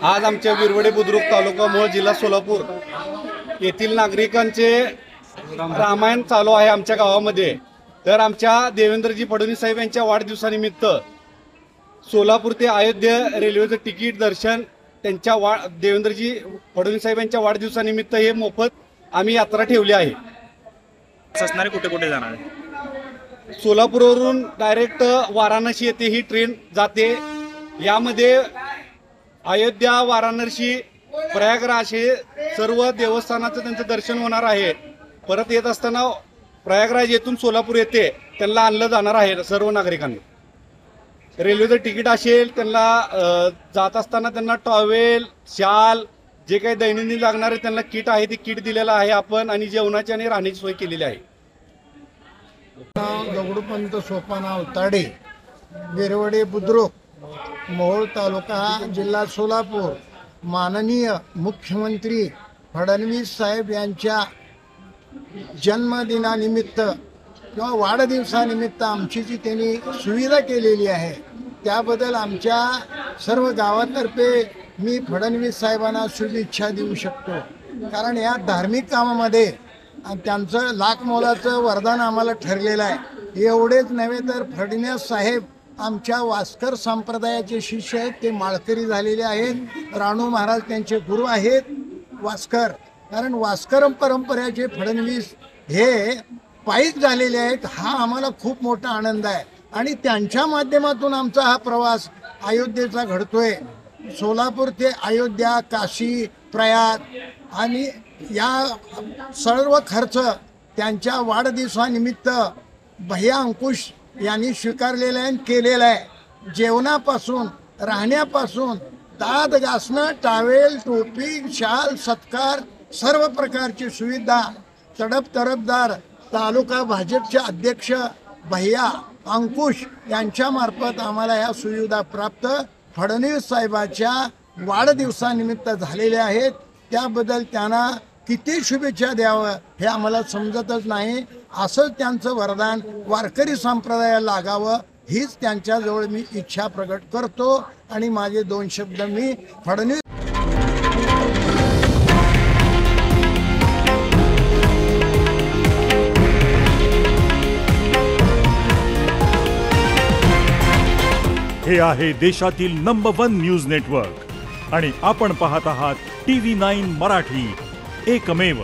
आज आमच्या विरवडे बुद्रुक तालुका मोहोळ जिल्हा सोलापूर येथील नागरिकांचे रामायण चालू आहे आमच्या गावामध्ये। तर आमच्या देवेंद्रजी फडणवीस साहेब यांच्या वाढदिवसानिमित्त सोलापूर ते अयोध्या रेल्वेचं तिकीट दर्शन त्यांच्या देवेंद्रजी फडणवीस साहेब यांच्या वाढदिवसानिमित्त हे मोफत आम्ही यात्रा ठेवली आहे। असणारे कुठे कुठे जाणार आहे? सोलापूरवरून डायरेक्ट वाराणसी येथे ही ट्रेन जाते। यामध्ये अयोध्या, वाराणसी, प्रयागराज हे सर्व देवस्थानाचं त्यांचं दर्शन होणार आहे। परत येत असताना प्रयागराज येथून सोलापूर येथे त्यांना आणलं जाणार आहे सर्व नागरिकांना। रेल्वेचं तिकीट असेल, त्यांना जात असताना त्यांना टॉवेल, शाल, जे काही दैनंदिन लागणारे त्यांना किट आहे ते किट दिलेलं आहे आपण, आणि जेवणाची आणि राहण्याची सोय केलेली आहे। दगडूपंत सोपान अवताडे, विरवडे बुद्रुक, मोहोळ तालुका, जिल्हा सोलापूर। माननीय मुख्यमंत्री फडणवीस साहेब यांच्या जन्मदिनानिमित्त किंवा वाढदिवसानिमित्त आमची जी त्यांनी सुविधा केलेली आहे त्याबद्दल आमच्या सर्व गावातर्फे मी फडणवीस साहेबांना शुभेच्छा देऊ शकतो। कारण या धार्मिक कामामध्ये त्यांचं लाख मोलाचं वरदान आम्हाला ठरलेलं आहे। एवढेच नव्हे तर फडणवीस साहेब आमच्या वास्कर संप्रदायाचे शिष्य आहेत, ते माळकरी झालेले आहेत। राणू महाराज त्यांचे गुरु आहेत वास्कर। कारण वास्कर परंपरेचे फडणवीस हे पायीक झालेले आहेत, हा आम्हाला खूप मोठा आनंद आहे। आणि त्यांच्या माध्यमातून आमचा हा प्रवास अयोध्येचा घडतोय। सोलापूर ते अयोध्या, काशी, प्रयाग आणि या सर्व खर्च त्यांच्या वाढदिवसानिमित्त भैया अंकुश यांनी स्वीकारलेला आहे, केलेला आहे। जेवणापासून, राहण्यापासून, दात घासणं, टावेल, टोपी, शाल, सत्कार, सर्व प्रकारची सुविधा तडफदार तालुका भाजपचे अध्यक्ष भैया अंकुश यांच्या मार्फत आम्हाला या सुविधा प्राप्त फडणवीस साहेबांच्या वाढदिवसानिमित्त झालेल्या आहेत। त्याबद्दल त्यांना किती शुभेच्छा द्यावं हे आम्हाला समजतच नाही। असंच त्यांचं वरदान वारकरी संप्रदायाला लागावं हीच त्यांच्याजवळ मी इच्छा प्रकट करतो। आणि माझे 2 शब्द मी फडणवीस हे आहे देशातील नंबर 1 न्यूज नेटवर्क आणि आपण पाहत आहात TV9 मराठी, एकमेव।